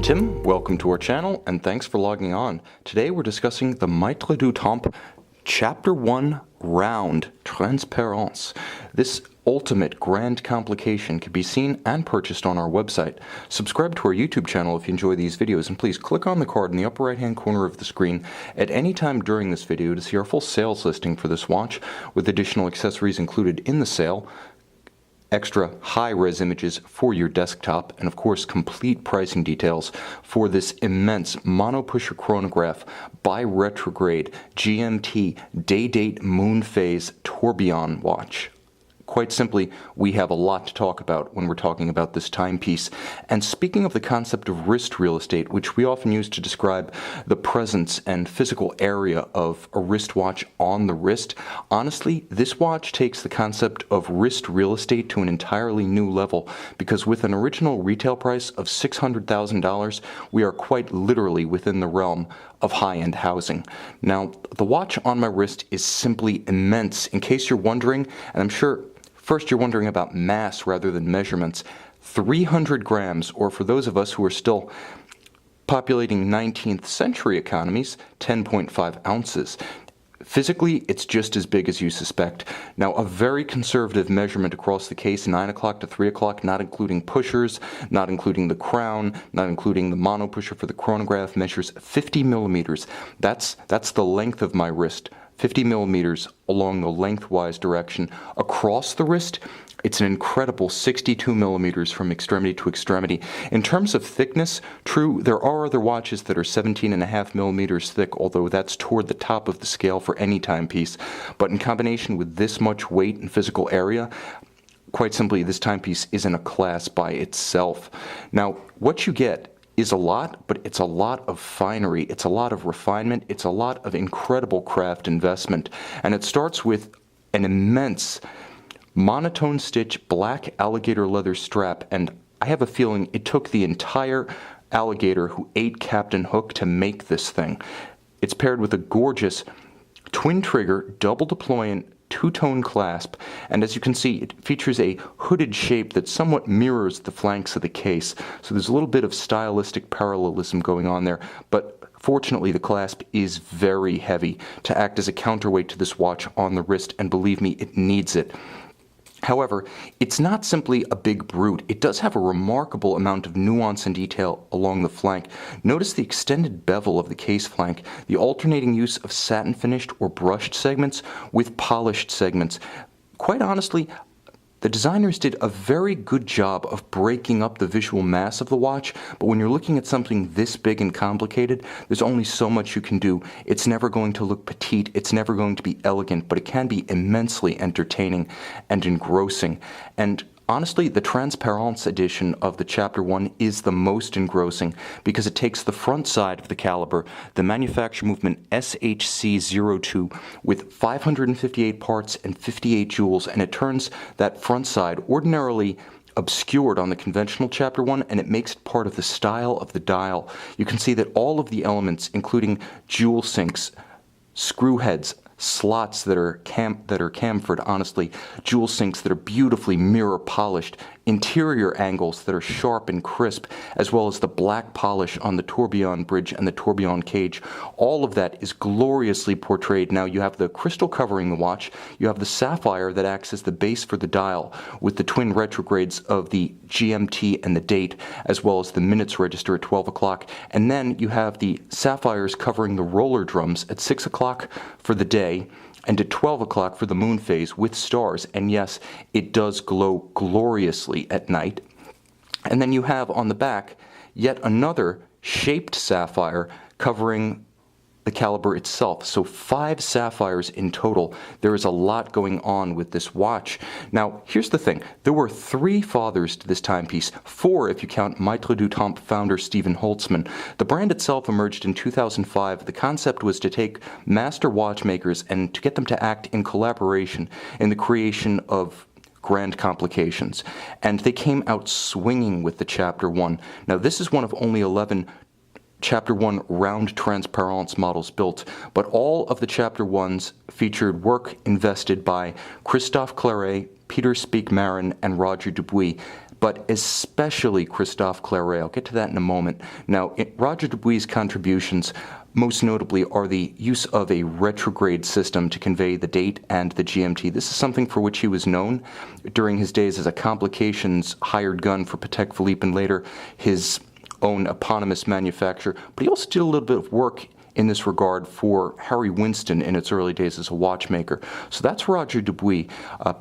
I'm Tim, welcome to our channel, and thanks for logging on. Today we're discussing the Maitres du Temps Chapter 1 Round Transparence. This ultimate grand complication can be seen and purchased on our website. Subscribe to our YouTube channel if you enjoy these videos, and please click on the card in the upper right hand corner of the screen at any time during this video to see our full sales listing for this watch with additional accessories included in the sale, extra high-res images for your desktop, and of course complete pricing details for this immense mono-pusher chronograph bi-retrograde GMT day-date moonphase tourbillon watch. Quite simply, we have a lot to talk about when we're talking about this timepiece. And speaking of the concept of wrist real estate, which we often use to describe the presence and physical area of a wristwatch on the wrist, honestly, this watch takes the concept of wrist real estate to an entirely new level, because with an original retail price of $600,000, we are quite literally within the realm of high-end housing. Now, the watch on my wrist is simply immense. In case you're wondering, and I'm sure first you're wondering about mass rather than measurements, 300 grams, or for those of us who are still populating 19th century economies, 10.5 ounces. Physically, it's just as big as you suspect. Now, a very conservative measurement across the case, 9 o'clock to 3 o'clock, not including pushers, not including the crown, not including the mono pusher for the chronograph, measures 50 millimeters. That's the length of my wrist. 50 millimeters along the lengthwise direction. Across the wrist, it's an incredible 62 millimeters from extremity to extremity. In terms of thickness, true, there are other watches that are 17.5 millimeters thick, although that's toward the top of the scale for any timepiece. But in combination with this much weight and physical area, quite simply, this timepiece is in a class by itself. Now, what you get is a lot, but it's a lot of finery, it's a lot of refinement, it's a lot of incredible craft investment. And it starts with an immense monotone-stitch black alligator leather strap, and I have a feeling it took the entire alligator who ate Captain Hook to make this thing. It's paired with a gorgeous twin-trigger, double deployant, two-tone clasp, and as you can see, it features a hooded shape that somewhat mirrors the flanks of the case. So there's a little bit of stylistic parallelism going on there, but fortunately the clasp is very heavy to act as a counterweight to this watch on the wrist, and believe me, it needs it. However, it's not simply a big brute. It does have a remarkable amount of nuance and detail along the flank. Notice the extended bevel of the case flank, the alternating use of satin finished or brushed segments with polished segments. Quite honestly, the designers did a very good job of breaking up the visual mass of the watch, but when you're looking at something this big and complicated, there's only so much you can do. It's never going to look petite, it's never going to be elegant, but it can be immensely entertaining and engrossing. And honestly, the Transparence edition of the Chapter 1 is the most engrossing because it takes the front side of the caliber, the manufacture movement SHC02 with 558 parts and 58 jewels, and it turns that front side, ordinarily obscured on the conventional Chapter 1, and it makes it part of the style of the dial. You can see that all of the elements, including jewel sinks, screw heads, slots that are chamfered, honestly, jewel sinks that are beautifully mirror polished, interior angles that are sharp and crisp, as well as the black polish on the tourbillon bridge and the tourbillon cage. All of that is gloriously portrayed. Now you have the crystal covering the watch, you have the sapphire that acts as the base for the dial, with the twin retrogrades of the GMT and the date, as well as the minutes register at 12 o'clock, and then you have the sapphires covering the roller drums at 6 o'clock for the day, and at 12 o'clock for the moon phase with stars. And yes, it does glow gloriously at night. And then you have on the back yet another shaped sapphire covering the caliber itself. So 5 sapphires in total. There is a lot going on with this watch. Now, here's the thing. There were 3 fathers to this timepiece, 4 if you count Maitres du Temps founder Stephen Holtzman. The brand itself emerged in 2005. The concept was to take master watchmakers and to get them to act in collaboration in the creation of grand complications. And they came out swinging with the Chapter 1. Now, this is one of only 11 Chapter 1 round transparence models built, but all of the Chapter 1s featured work invested by Christophe Claret, Peter Speake-Marin, and Roger Dubuis. but especially Christophe Claret. I'll get to that in a moment. Now, Roger Dubuis's contributions most notably are the use of a retrograde system to convey the date and the GMT. This is something for which he was known during his days as a complications hired gun for Patek Philippe and later his own eponymous manufacturer. But he also did a little bit of work in this regard for Harry Winston in its early days as a watchmaker. So that's Roger Dubuis.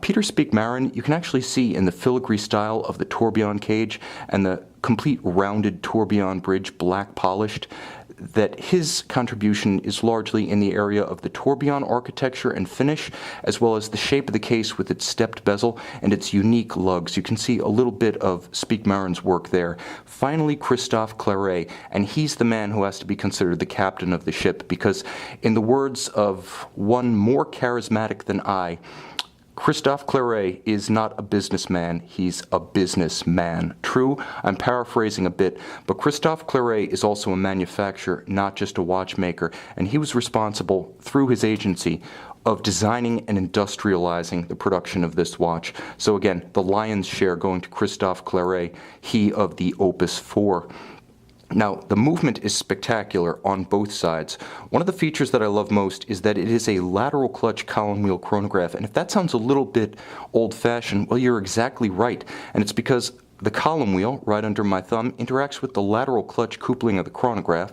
Peter Speake-Marin, you can actually see in the filigree style of the tourbillon cage and the complete rounded tourbillon bridge, black polished, that his contribution is largely in the area of the tourbillon architecture and finish, as well as the shape of the case with its stepped bezel and its unique lugs. You can see a little bit of Speake-Marin's work there. Finally, Christophe Claret, and he's the man who has to be considered the captain of the ship, because in the words of one more charismatic than I, Christophe Claret is not a businessman, he's a businessman. True, I'm paraphrasing a bit, but Christophe Claret is also a manufacturer, not just a watchmaker, and he was responsible, through his agency, of designing and industrializing the production of this watch. So again, the lion's share going to Christophe Claret, he of the Opus 4. Now, the movement is spectacular on both sides. One of the features that I love most is that it is a lateral clutch column wheel chronograph, and if that sounds a little bit old-fashioned, well, you're exactly right, and it's because the column wheel, right under my thumb, interacts with the lateral clutch coupling of the chronograph,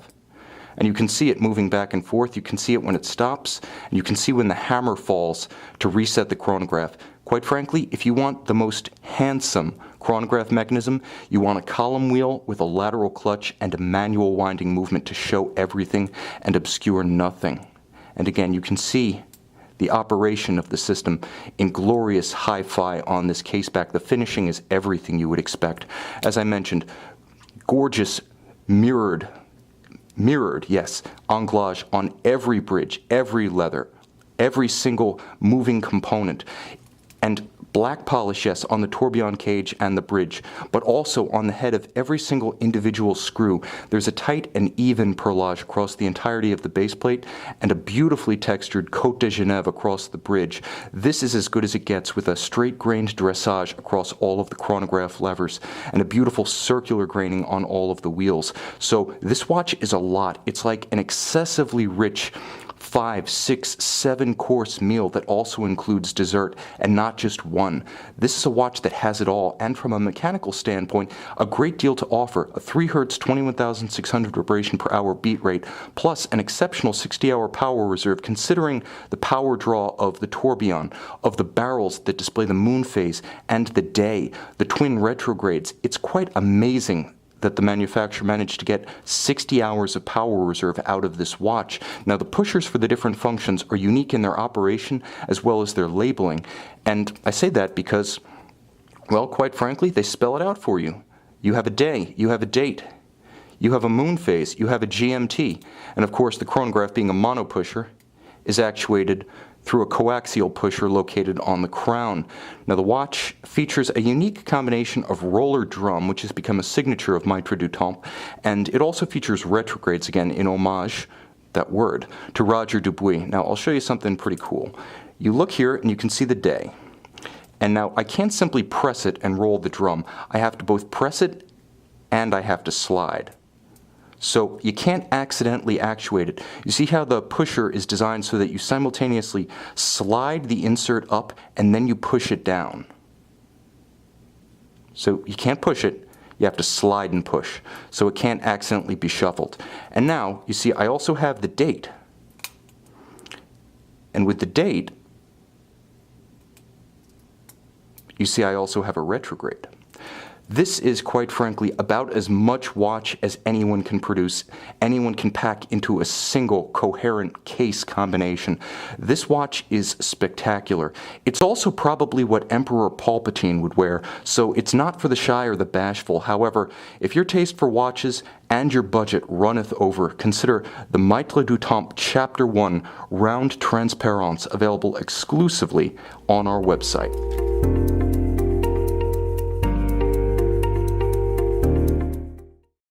and you can see it moving back and forth. You can see it when it stops, and you can see when the hammer falls to reset the chronograph. Quite frankly, if you want the most handsome chronograph mechanism, you want a column wheel with a lateral clutch and a manual winding movement to show everything and obscure nothing. And again, you can see the operation of the system in glorious hi-fi on this case back. The finishing is everything you would expect. As I mentioned, gorgeous mirrored, yes, anglage on every bridge, every leather, every single moving component. And black polish, yes, on the tourbillon cage and the bridge, but also on the head of every single individual screw. There's a tight and even perlage across the entirety of the base plate and a beautifully textured Côte de Genève across the bridge. This is as good as it gets, with a straight-grained dressage across all of the chronograph levers and a beautiful circular graining on all of the wheels. So this watch is a lot. It's like an excessively rich 5, 6, 7-course meal that also includes dessert, and not just one. This is a watch that has it all, and from a mechanical standpoint, a great deal to offer. A 3 Hz 21,600 vibration per hour beat rate, plus an exceptional 60-hour power reserve, considering the power draw of the tourbillon, of the barrels that display the moonphase and the day, the twin retrogrades. It's quite amazing that the manufacturer managed to get 60 hours of power reserve out of this watch. Now, the pushers for the different functions are unique in their operation as well as their labeling. And I say that because, well, quite frankly, they spell it out for you. You have a day, you have a date, you have a moonphase, you have a GMT, and of course the chronograph, being a mono pusher, is actuated through a coaxial pusher located on the crown. Now, the watch features a unique combination of roller drum, which has become a signature of Maitres du Temps, and it also features retrogrades, again, in homage, that word, to Roger Dubuis. Now, I'll show you something pretty cool. You look here and you can see the day. And now, I can't simply press it and roll the drum. I have to both press it and I have to slide. So you can't accidentally actuate it. You see how the pusher is designed so that you simultaneously slide the insert up and then you push it down. So you can't push it, you have to slide and push, so it can't accidentally be shuffled. And now, you see, I also have the date. And with the date, you see I also have a retrograde. This is, quite frankly, about as much watch as anyone can produce, anyone can pack into a single coherent case combination. This watch is spectacular. It's also probably what Emperor Palpatine would wear, so it's not for the shy or the bashful. However, if your taste for watches and your budget runneth over, consider the Maitres du Temps Chapter 1 Round Transparence, available exclusively on our website.